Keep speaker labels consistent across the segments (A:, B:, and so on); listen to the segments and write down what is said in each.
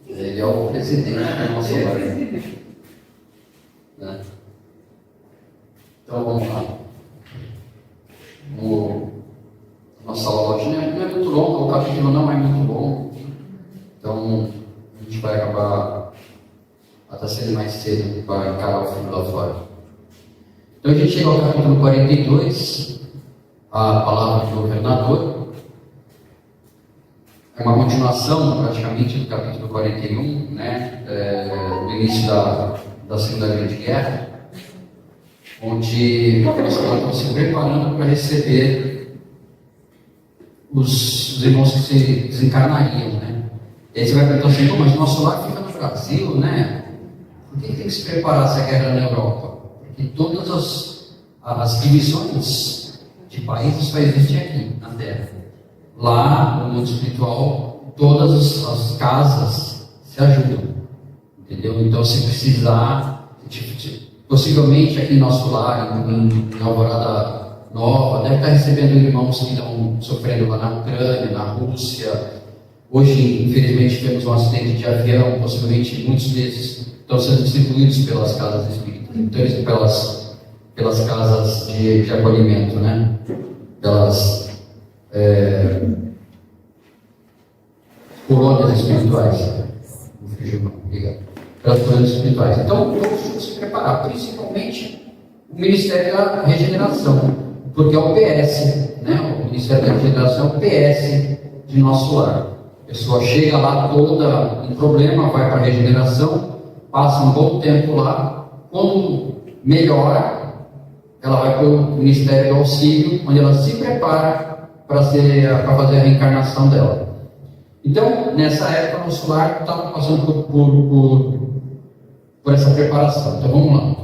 A: Ele é o presidente do nosso lar. Né? Então vamos lá. Nossa aula hoje não é muito longa, o capítulo não é muito longo. Então a gente vai acabar até sendo mais cedo para encarar o filme lá fora. Então a gente chega ao capítulo 42, a palavra do governador. É uma continuação praticamente do capítulo 41, né, do início da Segunda Grande Guerra, onde eles estão se preparando para receber os irmãos que se desencarnariam. Né? E aí você vai perguntar assim, mas nosso lar fica no Brasil, né? Por que tem que se preparar essa guerra na Europa? Porque todas as divisões de países só existem aqui na Terra. Lá no mundo espiritual, todas as casas se ajudam, entendeu? Então, se precisar, possivelmente aqui em nosso lar, em Alvorada Nova, deve estar recebendo irmãos que estão sofrendo lá na Ucrânia, na Rússia. Hoje, infelizmente, tivemos um acidente de avião, possivelmente muitos desses estão sendo distribuídos pelas casas espíritas, então, pelas casas de acolhimento, né? Pelas colônias espirituais. Obrigado. Pelas colônias espirituais. Então, todos têm que se preparar, principalmente o Ministério da Regeneração, porque é o PS, né? O Ministério da Regeneração é o PS de nosso lar. A pessoa chega lá toda em problema, vai para a regeneração, passa um bom tempo lá, quando melhora, ela vai para o Ministério do Auxílio, onde ela se prepara para fazer a reencarnação dela. Então, nessa época, o nosso lar estava passando por essa preparação. Então, vamos lá.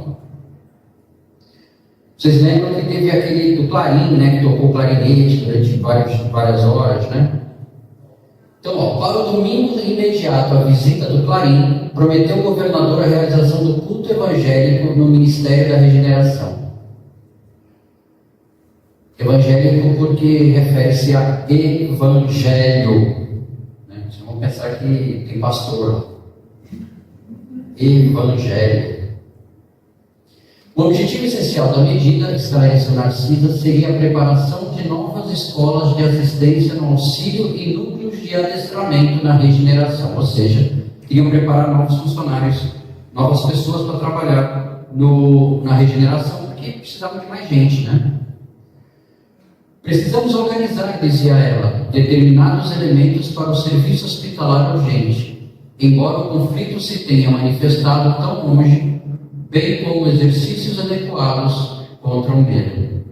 A: Vocês lembram que teve aquele do Clarim, né, que tocou clarinete durante várias horas, né? Então, para o domingo imediato à visita do Clarim, prometeu o governador a realização do culto evangélico no Ministério da Regeneração. Evangélico porque refere-se a evangelho. Né? Vocês vão pensar que tem pastor. Evangelho. O objetivo essencial da medida, esclarece Narcisa, seria a preparação de novas escolas de assistência no auxílio e núcleos de adestramento na regeneração. Ou seja, queriam preparar novos funcionários, novas pessoas para trabalhar na regeneração, porque precisavam de mais gente, né? Precisamos organizar, dizia ela, determinados elementos para o serviço hospitalar urgente, embora o conflito se tenha manifestado tão longe, bem como exercícios adequados contra o medo.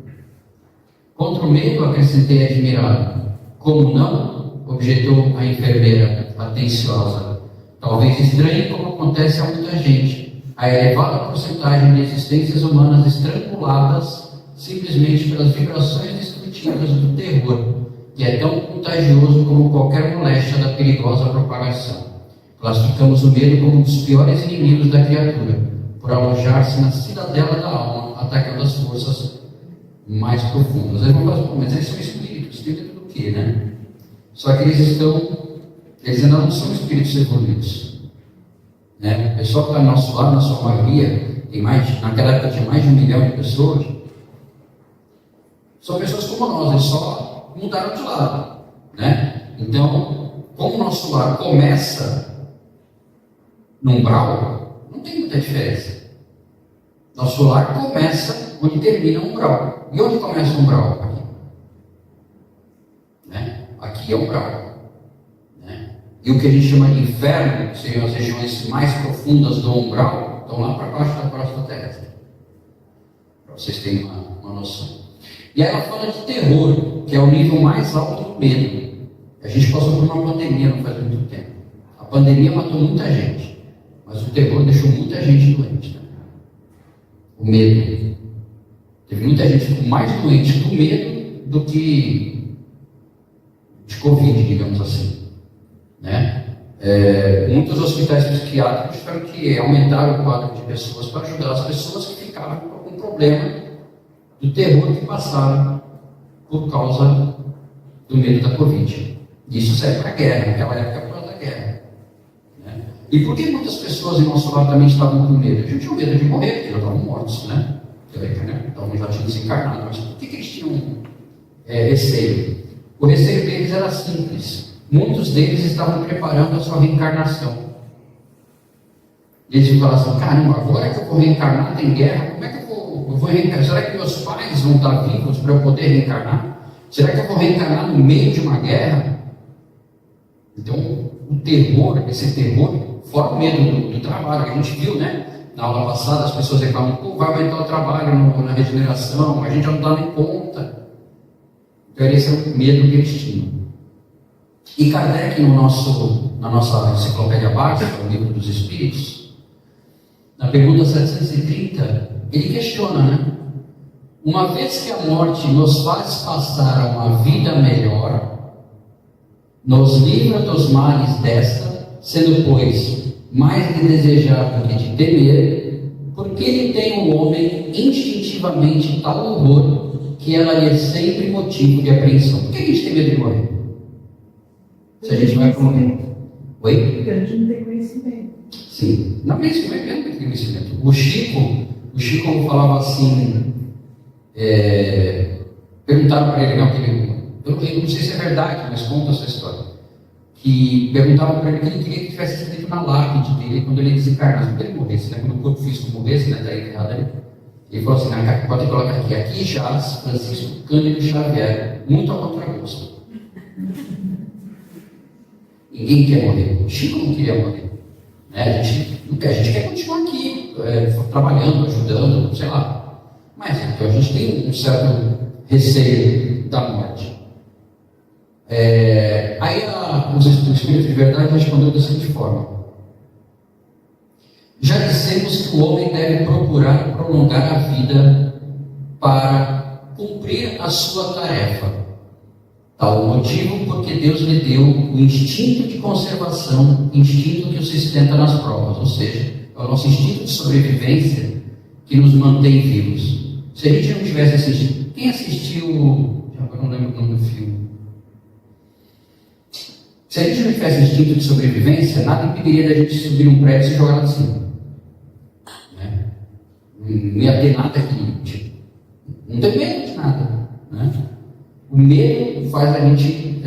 A: Contra o medo, acrescentei admirado. Como não? Objetou a enfermeira, atenciosa. Talvez estranhe como acontece a muita gente, a elevada porcentagem de existências humanas estranguladas simplesmente pelas vibrações destrutivas do terror, que é tão contagioso como qualquer moléstia da perigosa propagação. Classificamos o medo como um dos piores inimigos da criatura, por alojar-se na cidadela da alma, atacando as forças mais profundas. Aí vamos falar, mas eles são espíritos, espírito do quê, né? Só que eles ainda não são espíritos evoluídos. Né? O pessoal que está no nosso lado, na sua maioria, naquela época tinha mais de 1 milhão de pessoas, são pessoas como nós, eles só mudaram de lado. Né? Então, como o nosso lar começa no umbral, não tem muita diferença. Nosso lar começa onde termina o umbral. E onde começa o umbral? Aqui. Né? Aqui é o umbral. Né? E o que a gente chama de inferno, que seriam as regiões mais profundas do umbral, estão lá para baixo da crosta terrestre. Para vocês terem uma noção. E aí ela fala de terror, que é o nível mais alto do medo. A gente passou por uma pandemia não faz muito tempo. A pandemia matou muita gente, mas o terror deixou muita gente doente. Né? O medo. Teve muita gente que ficou mais doente do medo do que de Covid, digamos assim. Né? Muitos hospitais psiquiátricos tiveram que aumentar o quadro de pessoas para ajudar as pessoas que ficavam com algum problema do terror que passaram por causa do medo da Covid. Isso serve para a guerra, naquela época por causa da guerra. Né? E por que muitas pessoas em nosso lado também estavam com medo? A gente tinha medo de morrer, porque já estavam mortos, né? Então já tinham desencarnado. Mas por que eles tinham receio? O receio deles era simples. Muitos deles estavam preparando a sua reencarnação. Eles falaram assim: caramba, agora que eu vou reencarnar, tem guerra, como é que eu vou reencarnar? Será que meus pais vão estar vivos para eu poder reencarnar? Será que eu vou reencarnar no meio de uma guerra? Então, o terror, esse terror, fora o medo do trabalho, que a gente viu, né? Na aula passada, as pessoas reclamam: pô, vai aumentar o trabalho na regeneração, a gente já não dá nem conta. Então, esse é o medo que eles tinham. E Kardec, na nossa enciclopédia básica, o Livro dos Espíritos, na pergunta 730, ele questiona, né? Uma vez que a morte nos faz passar a uma vida melhor, nos livra dos males desta, sendo, pois, mais de desejar do que de temer, porque ele tem o homem instintivamente tal horror que ela lhe é sempre motivo de apreensão. Por que a gente tem medo de morrer? Se a gente vai para um... Oi?
B: Porque a gente não tem conhecimento.
A: Sim. Não, mas não é tem conhecimento. O Chico falava assim... perguntaram para ele, eu não sei se é verdade, mas conta essa história. Que perguntavam para ele que ele queria que tivesse escrito na lápide dele quando ele desencarnasse, quando ele morresse, né? Quando o corpo físico morresse, né? Daí errado ali. Ele falou assim: pode colocar aqui jaz Francisco Cândido Xavier, muito ao contragosto. Ninguém quer morrer. O Chico não queria morrer. Né? A gente quer continuar aqui, trabalhando, ajudando, sei lá. Mas então, a gente tem um certo receio da morte. Aí os Espíritos de Verdade respondeu da seguinte forma: já dissemos que o homem deve procurar prolongar a vida para cumprir a sua tarefa. Tal o motivo porque Deus lhe deu o instinto de conservação, instinto que o sustenta nas provas, ou seja, é o nosso instinto de sobrevivência que nos mantém vivos. Se a gente não tivesse assistido, quem assistiu, agora não lembro o nome do filme, se a gente não tivesse instinto de sobrevivência, nada impediria da gente subir um prédio e se jogar lá de cima. Né? Não ia ter nada aqui, não tem medo de nada, né? O medo faz a gente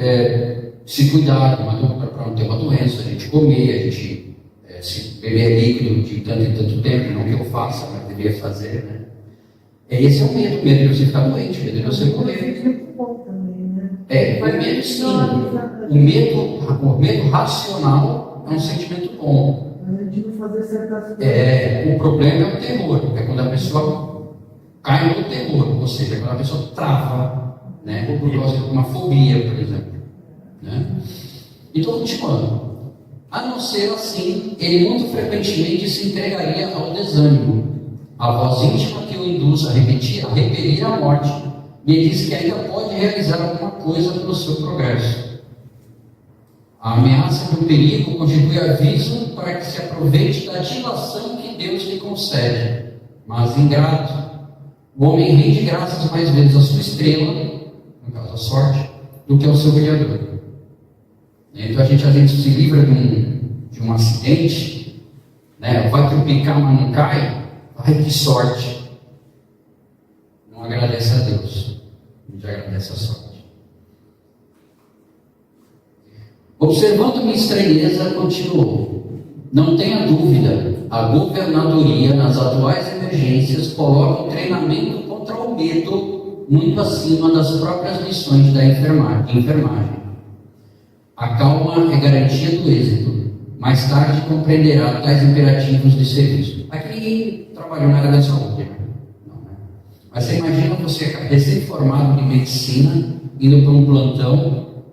A: se cuidar para não ter uma doença, a gente comer, a gente se beber líquido de tanto em tanto tempo, não que eu faça, mas deveria fazer, né? Esse é o medo de você ficar doente, o medo de você morrer. O medo sim, o medo racional é um sentimento bom. O problema é o terror, é quando a pessoa cai no terror, ou seja, quando a pessoa trava. Né? Por causa de uma fobia, por exemplo. Né? Então, continuando. A não ser assim, ele muito frequentemente se entregaria ao desânimo. A voz íntima que o induz a repelir a morte lhe diz que ainda pode realizar alguma coisa pelo seu progresso. A ameaça do perigo constitui aviso para que se aproveite da dilação que Deus lhe concede. Mas, ingrato, o homem rende graças mais vezes à sua estrela, no caso a sorte, do que ao seu Criador. Então a gente se livra de um acidente, né? Vai tropicar, mas não cai. Ai, que sorte! Não agradece a Deus, a gente agradece a sorte. Observando minha estranheza, continuou: não tenha dúvida, a governadoria nas atuais emergências coloca o treinamento contra o medo muito acima das próprias lições da enfermagem. A calma é garantia do êxito. Mais tarde compreenderá tais imperativos de serviço. Aqui ninguém trabalhou na área da saúde, né? Não, né? Mas você imagina você recém-formado de medicina, indo para um plantão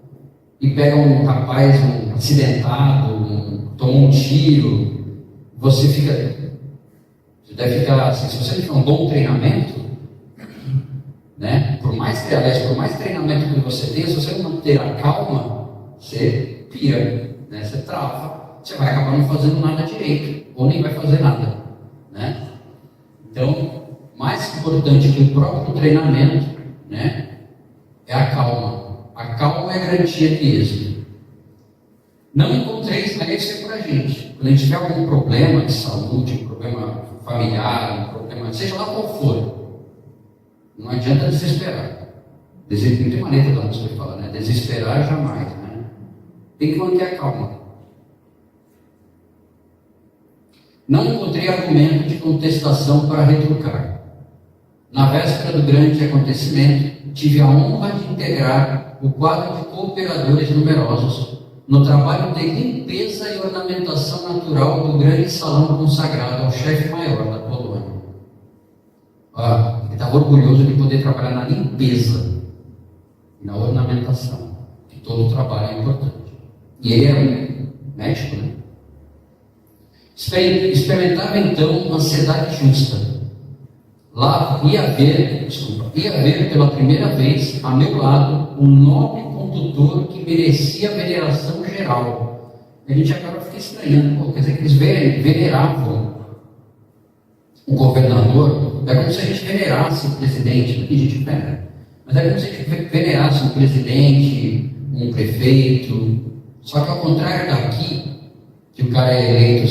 A: e pega um rapaz acidentado, tomou um tiro, você deve ficar assim, se você não tiver um bom treinamento, né? Por mais treinamento que você tenha, se você não manter a calma, você pira, né? Você trava, você vai acabar não fazendo nada direito, ou nem vai fazer nada, né? Então, mais que importante que o próprio treinamento, né, é a calma. A calma é a garantia de êxito. Não encontrei isso para a gente. Quando a gente tiver algum problema de saúde, um problema familiar, um problema, seja lá qual for, não adianta desesperar. Não tem maneira da música falar, né? Desesperar jamais, né? Tem que manter a calma. Não encontrei argumento de contestação para retrucar. Na véspera do grande acontecimento, tive a honra de integrar o quadro de cooperadores numerosos no trabalho de limpeza e ornamentação natural do grande salão consagrado ao chefe maior da Polônia. Ele estava orgulhoso de poder trabalhar na limpeza e na ornamentação, que todo trabalho é importante. E ele era um médico, né? Experimentava então ansiedade justa. Lá ia ver pela primeira vez a meu lado um nobre condutor que merecia veneração geral. A gente agora fica estranhando, quer dizer que eles veneravam o governador. É como se a gente venerasse o presidente, aqui a gente venera, mas é como se a gente venerasse um presidente, um prefeito. Só que ao contrário daqui, que o cara é eleito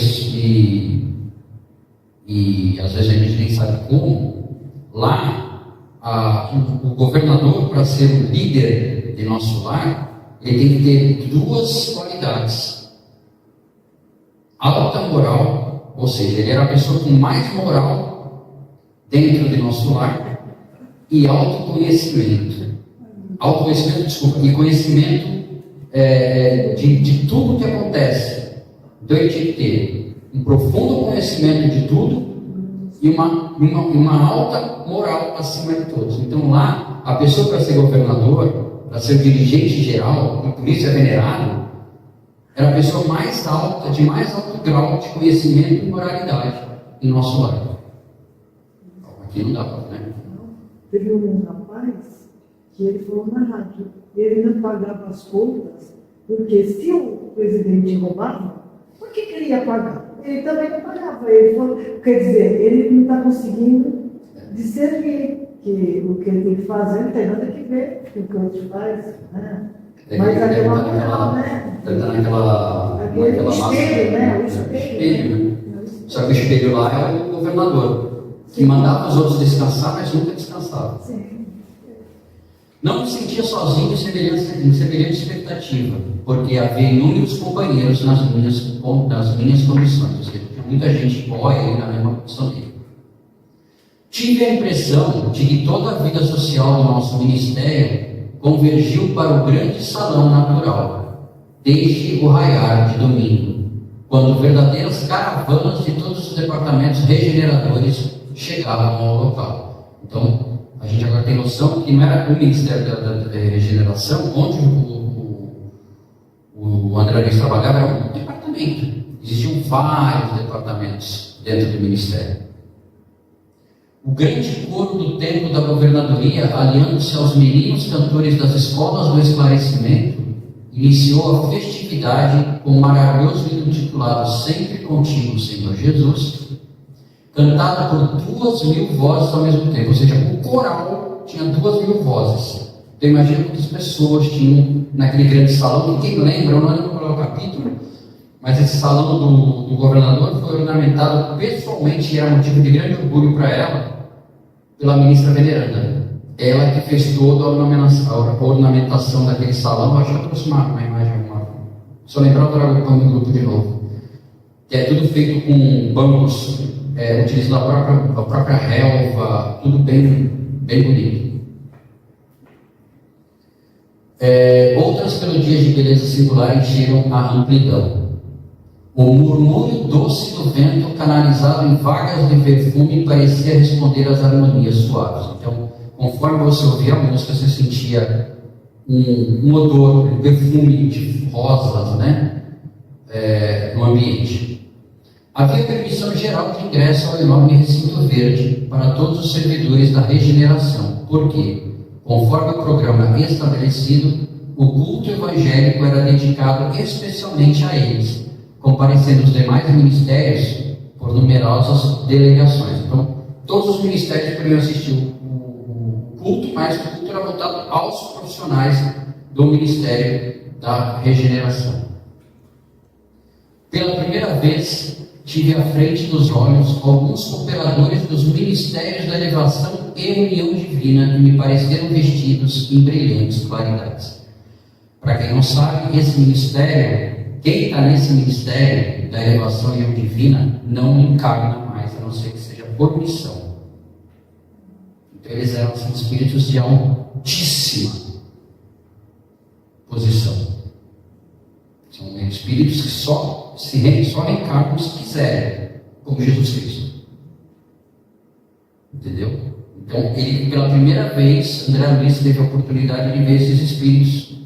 A: e às vezes a gente nem sabe como, lá o governador, para ser o líder de nosso lar, ele tem que ter duas qualidades: alta moral, ou seja, ele era a pessoa com mais moral dentro de nosso lar, e autoconhecimento. E conhecimento de tudo que acontece. Então ele tinha que ter um profundo conhecimento de tudo e uma alta moral acima de todos. Então lá, a pessoa para ser governador, para ser dirigente geral, e por isso é venerado, era a pessoa mais alta, de mais alto grau de conhecimento e moralidade em nosso lar. Aqui não dá para, né?
B: Teve um rapaz que ele falou na rádio, ele não pagava as contas, porque se o presidente roubava, por que ele ia pagar? Ele também não pagava. Ele falou, quer dizer, ele não está conseguindo discernir que o que ele tem que fazer não tem nada a ver com o que o outro faz, né? Mas aquela moral, né?
A: Naquela
B: espelho, né? O
A: espelho, né? Só que o espelho lá é o governador, que mandava os outros descansar, mas nunca descansava. Sim. Não me sentia sozinho em semelhante expectativa, porque havia inúmeros companheiros nas minhas condições, ou seja, tinha muita gente boa aí na mesma condição dele. Tive a impressão de que toda a vida social do nosso ministério convergiu para o grande salão natural, desde o raiar de domingo, quando verdadeiras caravanas de todos os departamentos regeneradores chegavam ao local. Então, a gente agora tem noção que não era o Ministério da Regeneração, onde o André Luiz trabalhava, era um departamento. Existiam vários departamentos dentro do Ministério. O grande coro do templo da governadoria, aliando-se aos meninos cantores das escolas do esclarecimento, iniciou a festividade com o maravilhoso hino titulado Sempre Contigo, Senhor Jesus, cantada por 2.000 vozes ao mesmo tempo, ou seja, o coral tinha 2.000 vozes. Então imagina quantas pessoas tinham naquele grande salão, que quem lembra, eu não lembro qual é o capítulo, mas esse salão do governador foi ornamentado pessoalmente, e era motivo de grande orgulho para ela, pela ministra veneranda. Ela que fez toda a ornamentação daquele salão. Eu acho que eu trouxe uma imagem, se eu lembrar eu trago no grupo de novo, que é tudo feito com bancos, utilizando a própria relva, tudo bem bonito. Outras melodias de beleza singular encheram a amplidão. O murmúrio doce do vento, canalizado em vagas de perfume, parecia responder às harmonias suaves. Então, conforme você ouvia a música, você sentia um odor, um perfume de rosas, né? No ambiente. Havia permissão geral de ingresso ao enorme recinto verde para todos os servidores da regeneração, porque, conforme o programa estabelecido, o culto evangélico era dedicado especialmente a eles, comparecendo os demais ministérios por numerosas delegações. Então, todos os ministérios poderiam assistir o culto, mas o culto era voltado aos profissionais do Ministério da Regeneração. Pela primeira vez, tive à frente dos olhos alguns cooperadores dos ministérios da elevação e união divina que me pareceram vestidos em brilhantes claridades. Para quem não sabe, esse ministério, quem está nesse ministério da elevação e união divina, não encarna mais, a não ser que seja por missão. Então eles eram espíritos de altíssima posição. São espíritos que só reencarnam se quiserem, como Jesus Cristo. Entendeu? Então, ele, pela primeira vez, André Luiz teve a oportunidade de ver esses espíritos,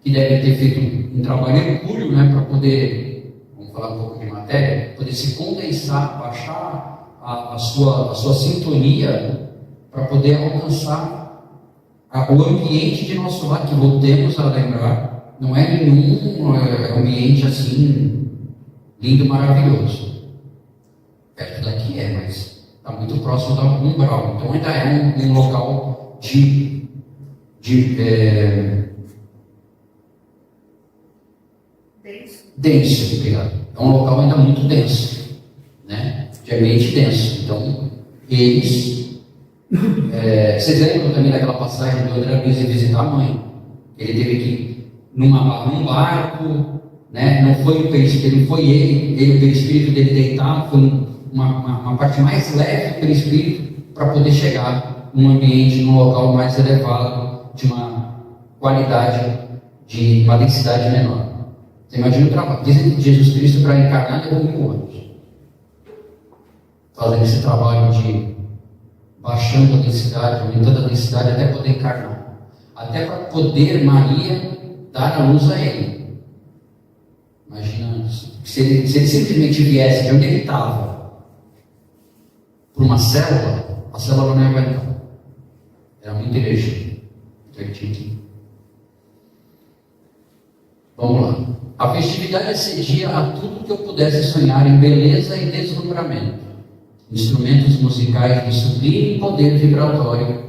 A: que devem ter feito um trabalho hercúleo, né, para poder, vamos falar um pouco de matéria, poder se condensar, baixar a sua sintonia, para poder alcançar o ambiente de nosso lar, que voltemos a lembrar. Não é nenhum ambiente assim lindo, maravilhoso. Perto daqui mas está muito próximo da umbral. Então ainda é um local denso, obrigado. É um local ainda muito denso, né? De ambiente denso. Então eles, vocês lembram também daquela passagem do André Luiz visitar a mãe? Ele teve que num barco, né? Não foi o perispírito, não foi ele o perispírito dele deitado, foi uma parte mais leve do perispírito para poder chegar num ambiente, num local mais elevado, de uma qualidade, de uma densidade menor. Você imagina o trabalho. Dizem que Jesus Cristo, para encarnar, levou 1000 anos. Fazendo esse trabalho de baixando a densidade, aumentando a densidade, até poder encarnar. Até para poder Maria dar a luz a ele. Imagina, se ele simplesmente viesse de onde ele estava para uma célula, a célula não ia aguentar. Era muita energia. Então ele tinha que... Vamos lá. A festividade excedia a tudo que eu pudesse sonhar em beleza e deslumbramento. Instrumentos musicais de sublime poder vibratório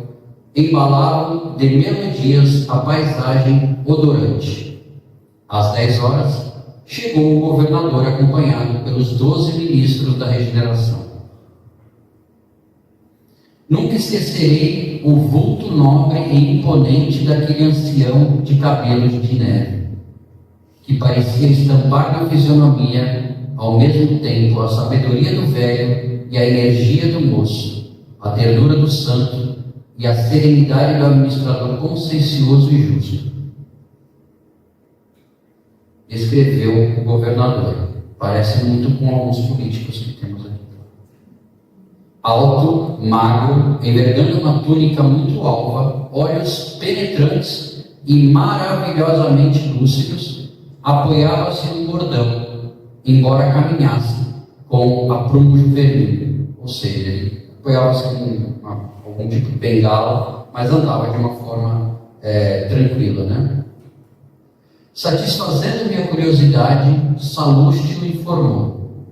A: embalavam de melodias a paisagem odorante. Às 10 horas, chegou o governador acompanhado pelos 12 ministros da regeneração. Nunca esquecerei o vulto nobre e imponente daquele ancião de cabelos de neve, que parecia estampar na fisionomia, ao mesmo tempo, a sabedoria do velho e a energia do moço, a ternura do santo e a serenidade do administrador consciencioso e justo. Escreveu o governador. Parece muito com alguns políticos que temos aqui. Alto, magro, envergando uma túnica muito alva, olhos penetrantes e maravilhosamente lúcidos, apoiava-se num bordão, embora caminhasse com aprumo juvenil. Ou seja, ele apoiava-se com algum tipo de bengala, mas andava de uma forma tranquila, né? Satisfazendo minha curiosidade, Salustio informou: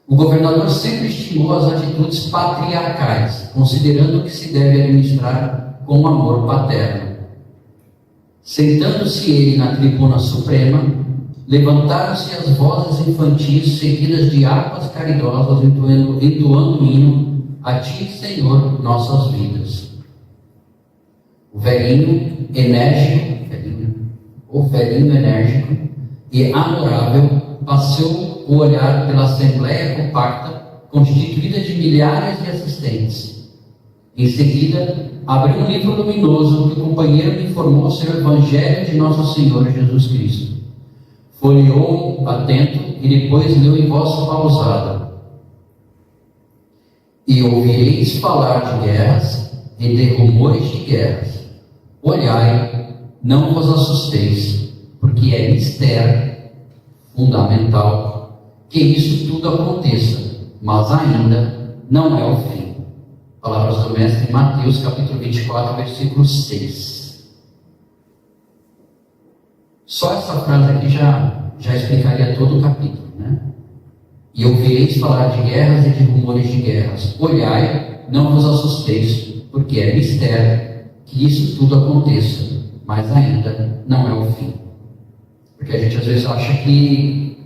A: o governador sempre estimou as atitudes patriarcais, considerando que se deve administrar com amor paterno. Sentando-se ele na tribuna suprema, levantaram-se as vozes infantis seguidas de harpas caridosas, entoando o hino: a ti, Senhor, nossas vidas. O velhinho enérgico e adorável passeou o olhar pela assembleia compacta, constituída de milhares de assistentes. Em seguida, abriu um livro luminoso que o companheiro me informou ser o Evangelho de Nosso Senhor Jesus Cristo. Folheou atento e depois leu em voz pausada: e ouvireis falar de guerras e de rumores de guerras. Olhai, não vos assusteis, porque é mistério fundamental que isso tudo aconteça, mas ainda não é o fim. Palavras do Mestre em Mateus, capítulo 24, versículo 6. Só essa frase aqui já explicaria todo o capítulo, né? E ouvireis falar de guerras e de rumores de guerras. Olhai, não vos assusteis, porque é mistério que isso tudo aconteça, mas ainda não é o fim. Porque a gente às vezes acha que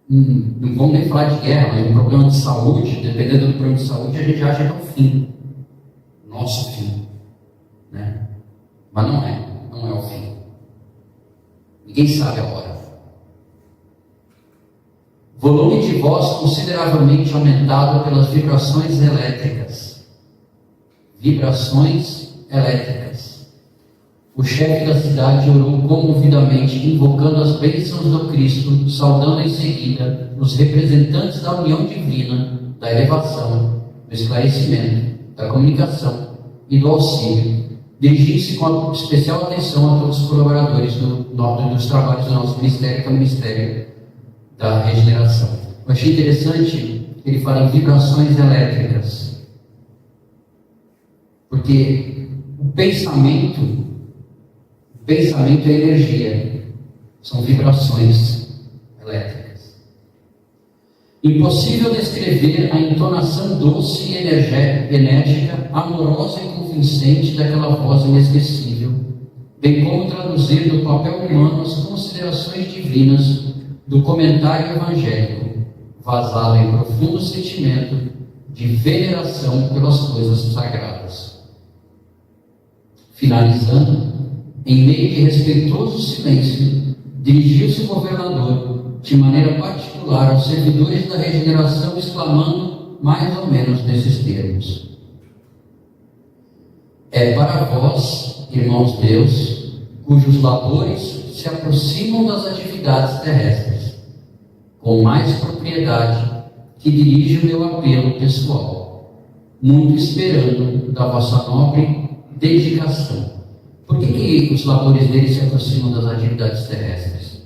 A: não vamos nem falar de guerra, mas um problema de saúde, dependendo do problema de saúde, a gente acha que é o fim, nosso fim, né? Mas não é o fim. Ninguém sabe a hora. Volume de voz consideravelmente aumentado pelas vibrações elétricas. Vibrações elétricas. O chefe da cidade orou comovidamente, invocando as bênçãos do Cristo, saudando em seguida os representantes da união divina, da elevação, do esclarecimento, da comunicação e do auxílio. Dirigindo-se com especial atenção a todos os colaboradores dos trabalhos do nosso ministério, que é o Ministério da Regeneração. Eu achei interessante que ele fala em vibrações elétricas, porque o pensamento é energia, são vibrações elétricas. Impossível descrever a entonação doce e enérgica, amorosa e convincente daquela voz inesquecível, bem como traduzir do papel humano as considerações divinas do comentário evangélico, vazado em profundo sentimento de veneração pelas coisas sagradas. Finalizando, em meio de respeitoso silêncio, dirigiu-se o governador, de maneira particular, aos servidores da regeneração, exclamando mais ou menos nesses termos: é para vós, irmãos meus, cujos labores se aproximam das atividades terrestres, com mais propriedade, que dirijo o meu apelo pessoal, muito esperando da vossa nobre dedicação. Por que os labores deles se aproximam das atividades terrestres?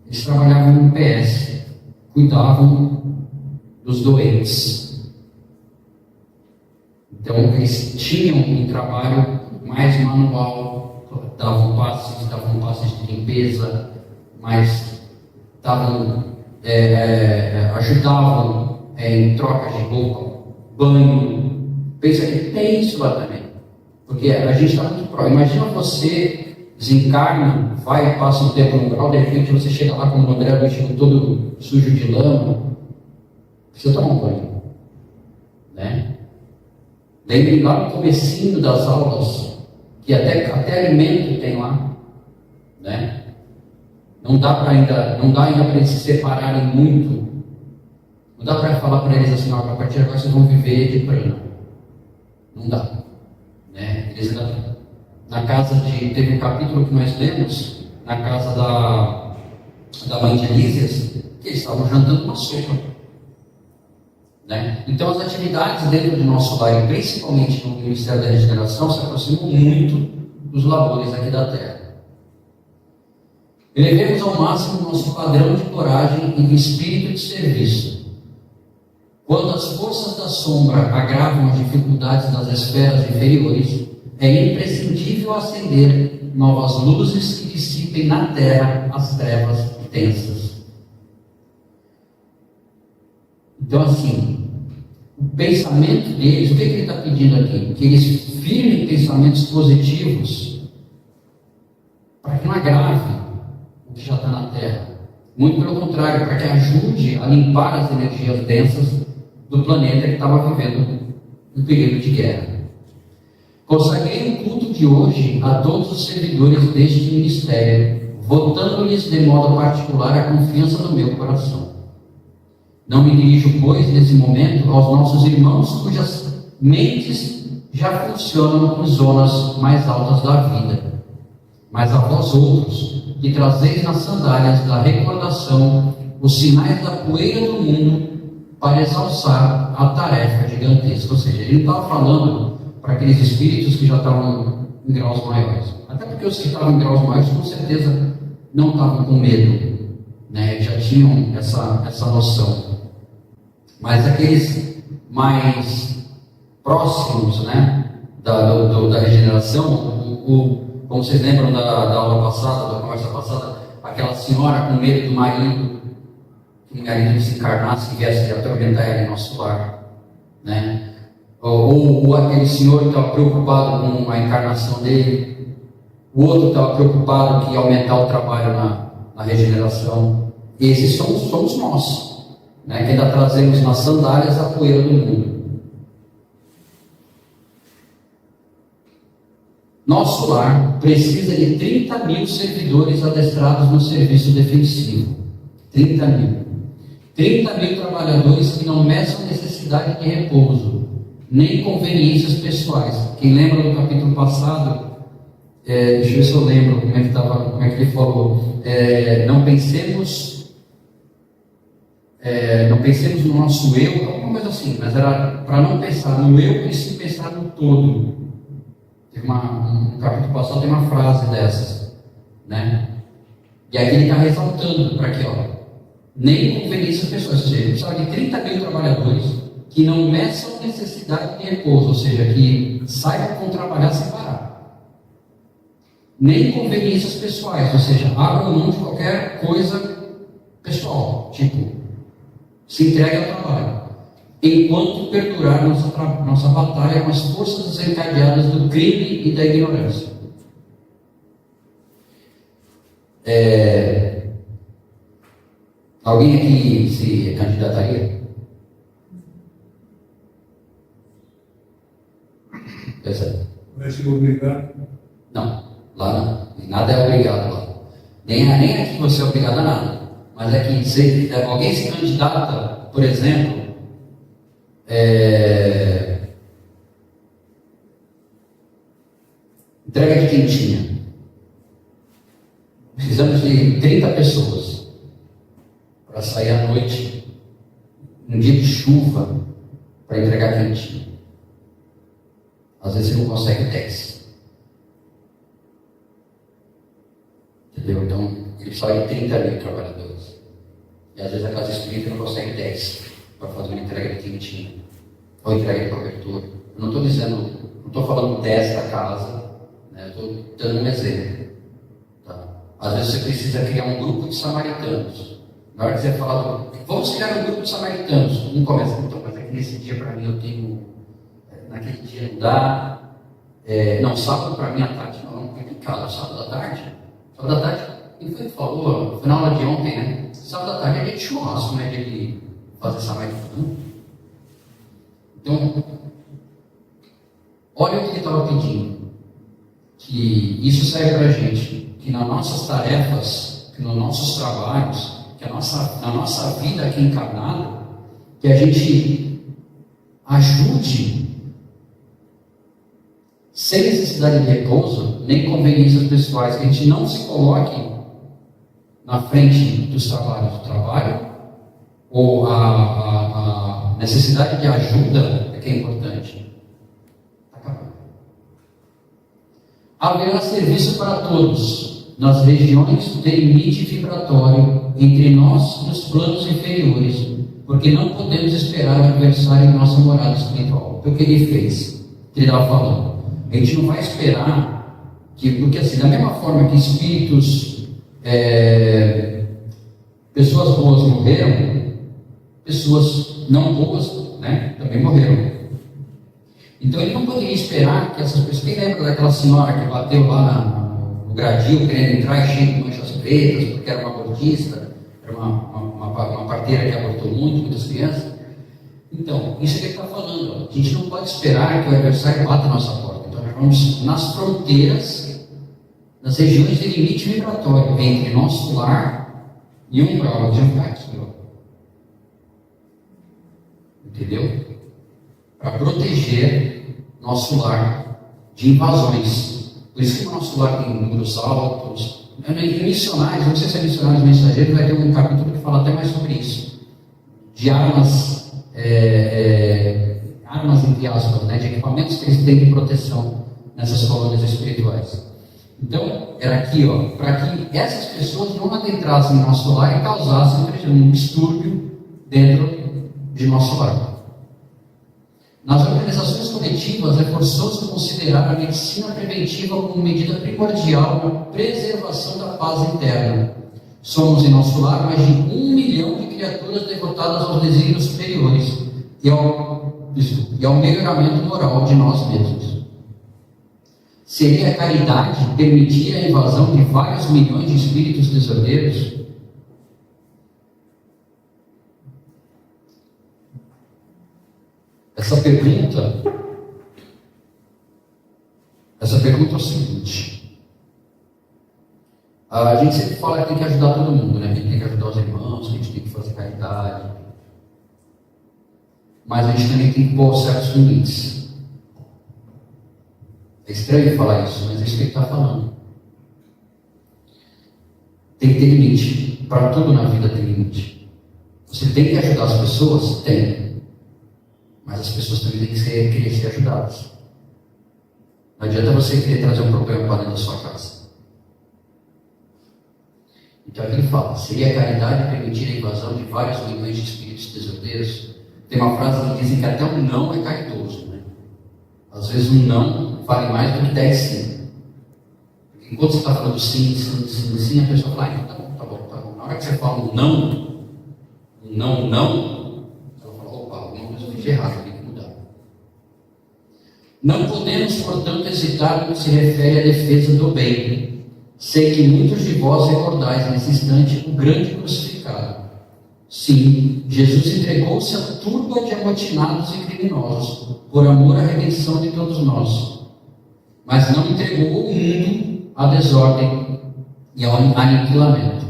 A: Eles trabalhavam no PS, cuidavam dos doentes. Então, eles tinham um trabalho mais manual, davam passes de limpeza, mas ajudavam em trocas de roupa, banho. Pensa que tem isso lá também, porque a gente está muito próximo. Imagina você desencarna, vai, passa um tempo no grau, de repente você chega lá com o André Luiz todo sujo de lama, precisa tomar um banho, né? Lembre lá no comecinho das aulas, que até alimento tem lá, né? Não dá ainda para eles se separarem muito. Não dá para falar para eles assim: ó, a partir de agora vocês vão viver de prana. Não dá, né? Eles ainda, teve um capítulo que nós lemos na casa da mãe de Lísias, que eles estavam jantando uma sopa, né? Então as atividades dentro do nosso lar, e principalmente no Ministério da Regeneração, se aproximam muito dos labores aqui da Terra. Elevemos ao máximo o nosso padrão de coragem e de espírito de serviço. Quando as forças da sombra agravam as dificuldades das esferas inferiores, é imprescindível acender novas luzes que dissipem na terra as trevas densas. Então, assim, o pensamento deles, o que ele está pedindo aqui? Que eles firmem pensamentos positivos para que não agrave o que já está na terra. Muito pelo contrário, para que ajude a limpar as energias densas do planeta que estava vivendo um período de guerra. Consagrei o culto de hoje a todos os servidores deste ministério, votando-lhes de modo particular a confiança do meu coração. Não me dirijo, pois, nesse momento, aos nossos irmãos cujas mentes já funcionam em zonas mais altas da vida, mas a vós outros, que trazeis nas sandálias da recordação os sinais da poeira do mundo para exalçar a tarefa gigantesca. Ou seja, ele não estava falando para aqueles espíritos que já estavam em graus maiores, até porque os que estavam em graus maiores com certeza não estavam com medo, né? Já tinham essa noção. Mas aqueles mais próximos, né, da regeneração, como vocês lembram da aula passada, da conversa passada, aquela senhora com medo do marido, que um marido desencarnasse e viesse atormentar ela em nosso lar, né? Ou aquele senhor que estava preocupado com a encarnação dele, o outro estava preocupado que ia aumentar o trabalho na regeneração. Esses somos nós, né? Que ainda trazemos nas sandálias a poeira do mundo. Nosso lar precisa de 30 mil servidores adestrados no serviço defensivo. 30 mil. 30 mil trabalhadores que não meçam necessidade de repouso, nem conveniências pessoais. Quem lembra do capítulo passado, deixa eu ver se eu lembro como é que ele falou. Não pensemos no nosso eu, alguma coisa assim, mas era para não pensar no eu e sim pensar no todo. No capítulo passado tem uma frase dessas, né? E aqui ele está ressaltando para aqui, ó, nem conveniência pessoal, ou seja, ele precisava de 30 mil trabalhadores que não meçam necessidade de repouso, ou seja, que saibam como trabalhar sem parar. Nem conveniências pessoais, ou seja, abram mão de qualquer coisa pessoal, tipo, se entregue ao trabalho. Enquanto perdurar nossa batalha com as forças desencadeadas do crime e da ignorância. Alguém aqui se candidataria?
C: Vai ser obrigado?
A: Não, lá não. Nada é obrigado lá. Nem aqui você é obrigado a nada. Mas é que alguém se candidata, por exemplo, entrega de quentinha. Precisamos de 30 pessoas para sair à noite, um dia de chuva, para entregar quentinha. Às vezes você não consegue 10. Entendeu? Então, ele precisava de 30 mil trabalhadores. E às vezes a casa espírita não consegue 10 para fazer uma entrega de quentinha ou entrega de cobertura. Eu não estou dizendo, não estou falando dessa casa, né? Eu estou dando um exemplo. Tá? Às vezes você precisa criar um grupo de samaritanos. Na hora que você fala, vamos criar um grupo de samaritanos, um começa, então, mas é que nesse dia para mim eu tenho, naquele dia não dá, não, sábado para mim à tarde não é complicado, sábado à tarde, quem foi que falou, foi na aula de ontem, né? Sábado à tarde é dia de churrasco, né? De fazer samaritano. Então, olha o que ele estava pedindo, que isso serve para a gente, que nas nossas tarefas, que nos nossos trabalhos, que na nossa vida aqui encarnada, que a gente ajude, sem necessidade de repouso, nem conveniências pessoais, que a gente não se coloque na frente dos trabalhos do trabalho, ou a necessidade de ajuda é que é importante. Haverá serviço para todos, nas regiões de limite vibratório entre nós e os planos inferiores, porque não podemos esperar o adversário em nossa morada espiritual. Então, o que ele fez? Ele estava falando. A gente não vai esperar porque assim, da mesma forma que espíritos, pessoas boas morreram, pessoas não boas, né, também morreram. Então ele não poderia esperar que essas pessoas. Quem lembra daquela senhora que bateu lá no gradil, querendo entrar e cheio de manchas pretas, porque era uma abortista, era uma parteira que abortou muitas crianças? Então, isso é que ele está falando. Ó. A gente não pode esperar que o adversário bata a nossa porta. Então, nós vamos nas fronteiras, nas regiões de limite vibratório entre nosso lar e o umbral de Antarctica. Entendeu? Para proteger nosso lar de invasões. Por isso que o nosso lar tem muros altos. Em missionários, não sei se é missionários mensageiros, vai ter um capítulo que fala até mais sobre isso. De armas, armas entre aspas, né, de equipamentos que eles têm de proteção nessas colônias espirituais. Então, era aqui, ó, para que essas pessoas não adentrassem em nosso lar e causassem, por exemplo, um distúrbio dentro de nosso lar. Nas organizações coletivas, é forçoso considerar a medicina preventiva como medida primordial na preservação da paz interna. Somos em nosso lar mais de 1 milhão de criaturas devotadas aos desígnios superiores e ao melhoramento moral de nós mesmos. Seria a caridade permitir a invasão de vários milhões de espíritos desordeiros? Essa pergunta é o seguinte: a gente sempre fala que tem que ajudar todo mundo, né? Que a gente tem que ajudar os irmãos, que a gente tem que fazer caridade, mas a gente também tem que pôr certos limites. É estranho falar isso, mas é isso que ele está falando. Tem que ter limite. Para tudo na vida tem limite. Você tem que ajudar as pessoas? Tem. Mas as pessoas também têm que querer ser ajudadas. Não adianta você querer trazer um problema para dentro da sua casa. Então aqui ele fala: seria a caridade permitir a invasão de vários milhões de espíritos desordeiros? Tem uma frase que dizem que até um não é caridoso, né? Às vezes um não vale mais do que 10 sim. Porque enquanto você está falando sim, a pessoa fala: tá bom. Na hora que você fala um não, ela fala: opa, alguma coisa eu fiz de errado, tem que mudar. Não podemos, portanto, hesitar no que se refere à defesa do bem. Sei que muitos de vós recordais nesse instante o grande crucificado. Sim, Jesus entregou-se à turba de amotinados e criminosos, por amor à redenção de todos nós. Mas não entregou o mundo à desordem e ao aniquilamento.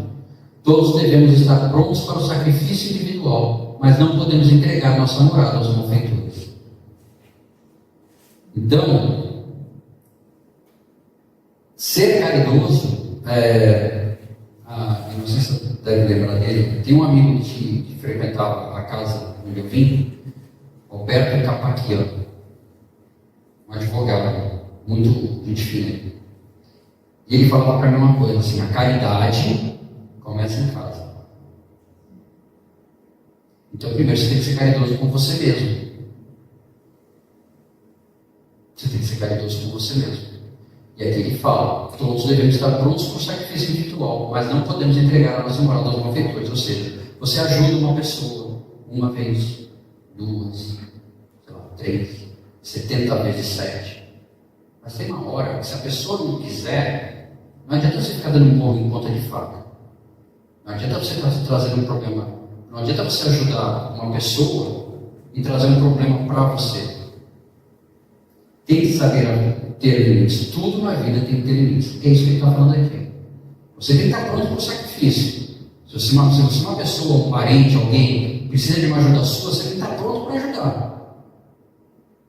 A: Todos devemos estar prontos para o sacrifício individual, mas não podemos entregar nossa morada aos malfeitores. Então, ser caridoso, eu não sei se você deve lembrar dele, tem um amigo que frequentava a casa onde eu vim, Roberto Capaquiano, um advogado, muito gente fina. E ele falava para mim uma coisa assim: a caridade começa em casa. Então, primeiro você tem que ser caridoso com você mesmo. Você tem que ser caridoso com você mesmo. E aqui ele fala: todos devemos estar prontos para o sacrifício individual, mas não podemos entregar a nossa moral aos malfeitores. Ou seja, você ajuda uma pessoa uma vez, duas, 3, 70 vezes 7. Mas tem uma hora que, se a pessoa não quiser, não adianta você ficar dando um morro em ponta de faca. Não adianta você trazer um problema. Não adianta você ajudar uma pessoa e trazer um problema para você. Tem que saber ter limites. Tudo na vida tem que ter limites. É isso que ele está falando aqui. Você tem que estar pronto para o sacrifício. Se você é uma pessoa, um parente, alguém, precisa de uma ajuda sua, você tem que estar pronto para ajudar.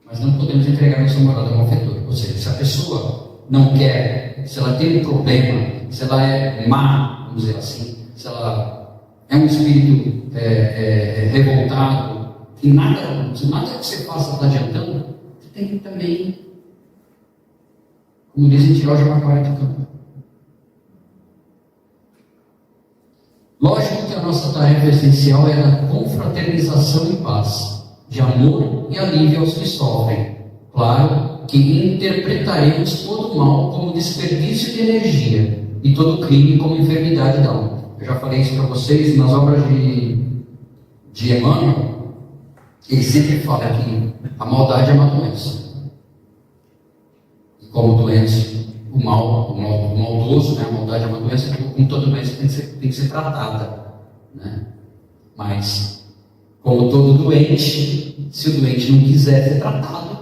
A: Mas não podemos entregar nossa morada ao malfeitor. Ou seja, se a pessoa não quer, se ela tem um problema, se ela é má, vamos dizer assim, se ela é um espírito revoltado, que nada que você faça está adiantando, você tem que também, como dizem, tirar o jabaquara do campo. Lógico que a nossa tarefa essencial é a confraternização e paz, de amor e alívio aos que sofrem. Claro que interpretaremos todo o mal como desperdício de energia e todo crime como enfermidade da alma. Eu já falei isso para vocês nas obras de Emmanuel. Ele sempre fala que a maldade é uma doença. E como doença, o maldoso, né? A maldade é uma doença, como toda doença tem que ser tratada, né? Mas, como todo doente, se o doente não quiser ser tratado,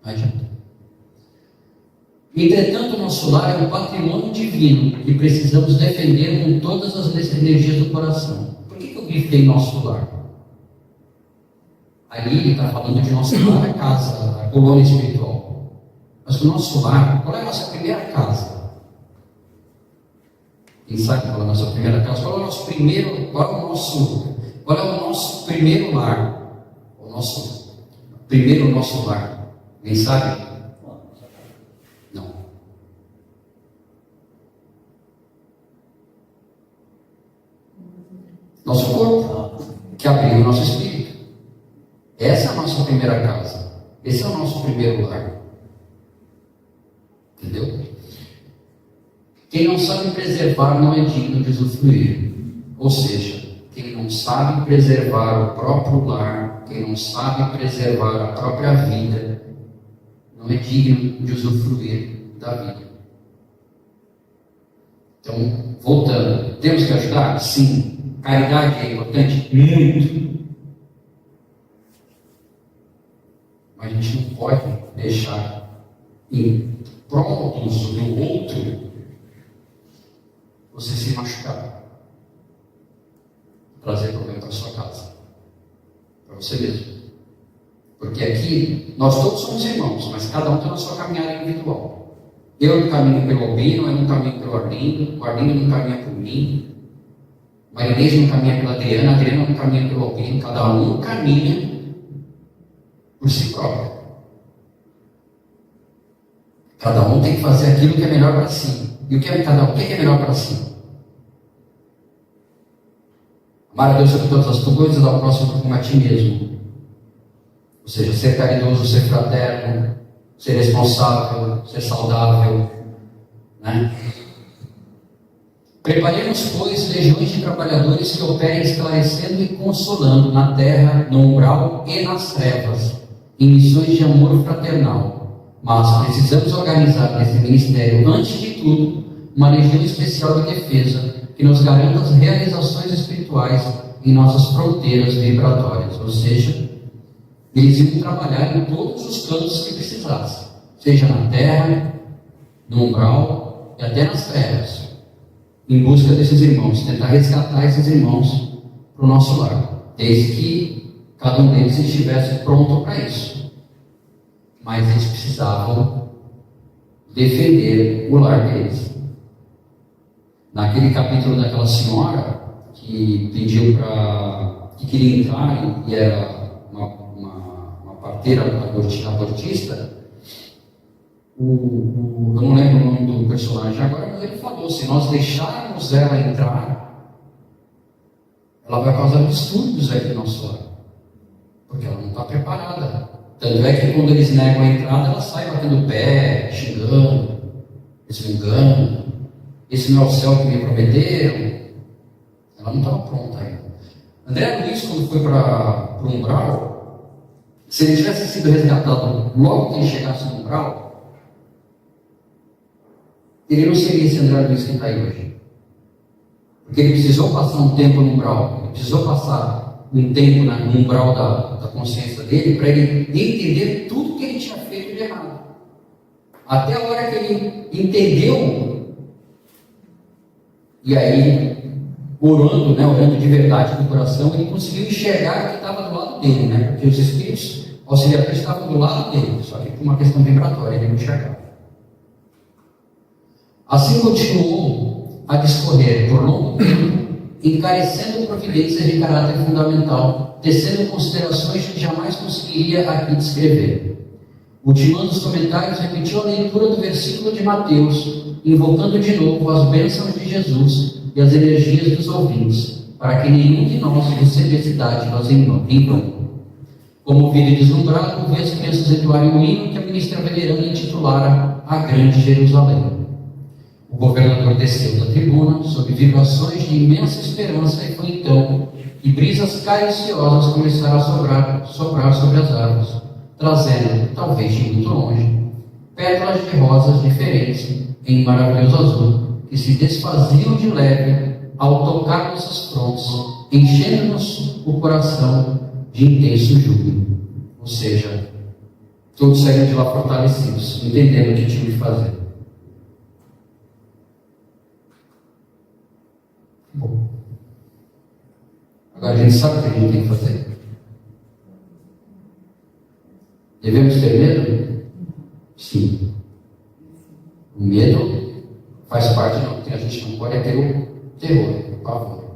A: não adianta. Entretanto, o nosso lar é um patrimônio divino que precisamos defender com todas as energias do coração. Por que eu grifei nosso lar? Ali ele está falando de nosso lar, a casa, a colônia espiritual. Mas o nosso lar, qual é a nossa primeira casa? Quem sabe qual é a nossa primeira casa? Qual é o nosso primeiro lar? O nosso lar. Quem sabe? Não. Nosso corpo, que abriga o nosso espírito. Essa é a nossa primeira casa. Esse é o nosso primeiro lar. Entendeu? Quem não sabe preservar não é digno de usufruir. Ou seja, não sabe preservar o próprio lar, quem não sabe preservar a própria vida, não é digno de usufruir da vida. Então, voltando, temos que ajudar? Sim. Caridade é importante? Muito. Mas a gente não pode deixar em prol do uso do outro você se machucar, trazer problema para sua casa, para você mesmo. Porque aqui nós todos somos irmãos, mas cada um tem a sua caminhada individual. Eu não caminho pelo Albino, eu não caminho pelo Arlindo, o Arlindo não caminha por mim, Marinês não caminha pela Adriana, a Adriana não caminha pelo Albino, cada um caminha por si próprio. Cada um tem que fazer aquilo que é melhor para si. E o que é cada um? O que é melhor para si? Amar a Deus sobre todas as coisas, ao próximo como a ti mesmo. Ou seja, ser caridoso, ser fraterno, ser responsável, ser saudável, né? Preparemos, pois, legiões de trabalhadores que operem esclarecendo e consolando na terra, no umbral e nas trevas, em missões de amor fraternal. Mas precisamos organizar nesse ministério, antes de tudo, uma legião especial de defesa que nos garanta as realizações espirituais em nossas fronteiras vibratórias. Ou seja, eles iam trabalhar em todos os campos que precisassem, seja na terra, no umbral e até nas trevas, em busca desses irmãos, tentar resgatar esses irmãos para o nosso lar, desde que cada um deles estivesse pronto para isso. Mas eles precisavam defender o lar deles. Naquele capítulo daquela senhora que pediu que queria entrar e era uma parteira abortista, eu não lembro o nome do personagem agora, mas ele falou: se nós deixarmos ela entrar, ela vai causar distúrbios aqui no nosso lar, porque ela não está preparada. Tanto é que quando eles negam a entrada, ela sai batendo o pé, xingando, resmungando. Esse não é o céu que me prometeram. Ela não estava pronta ainda. André Luiz, quando foi para o umbral, se ele tivesse sido resgatado logo que ele chegasse no umbral, ele não seria esse André Luiz que está aí hoje. Porque ele precisou passar um tempo no umbral, ele precisou passar um tempo no umbral da consciência dele, para ele entender tudo que ele tinha feito de errado. Até a hora que ele entendeu, e aí, orando de verdade no coração, ele conseguiu enxergar o que estava do lado dele, né? Porque os espíritos auxiliadores estavam do lado dele, só que por uma questão vibratória, ele não enxergava. Assim continuou a discorrer por longo tempo, encarecendo providências de caráter fundamental, tecendo considerações que jamais conseguiria aqui descrever. Ultimando os comentários, repetiu a leitura do versículo de Mateus, invocando de novo as bênçãos de Jesus e as energias dos ouvintes, para que nenhum de nós receba esse dádiva em vão. Comovido e deslumbrado, ouvi as crianças entoarem um hino que a ministra veneranda intitulara A Grande Jerusalém. O governador desceu da tribuna, sob vibrações de imensa esperança, e foi então que brisas cariciosas começaram a soprar sobre as árvores, trazendo, talvez de muito longe, pétalas de rosas diferentes em maravilhoso azul, que se desfaziam de leve ao tocar nossas frontes, enchendo-nos o coração de intenso júbilo. Ou seja, todos saíram de lá fortalecidos, entendendo o que tinham de fazer. Bom, agora a gente sabe o que a gente tem que fazer. Devemos ter medo? Sim. O medo faz parte, não. A gente não pode ter o terror, o pavor.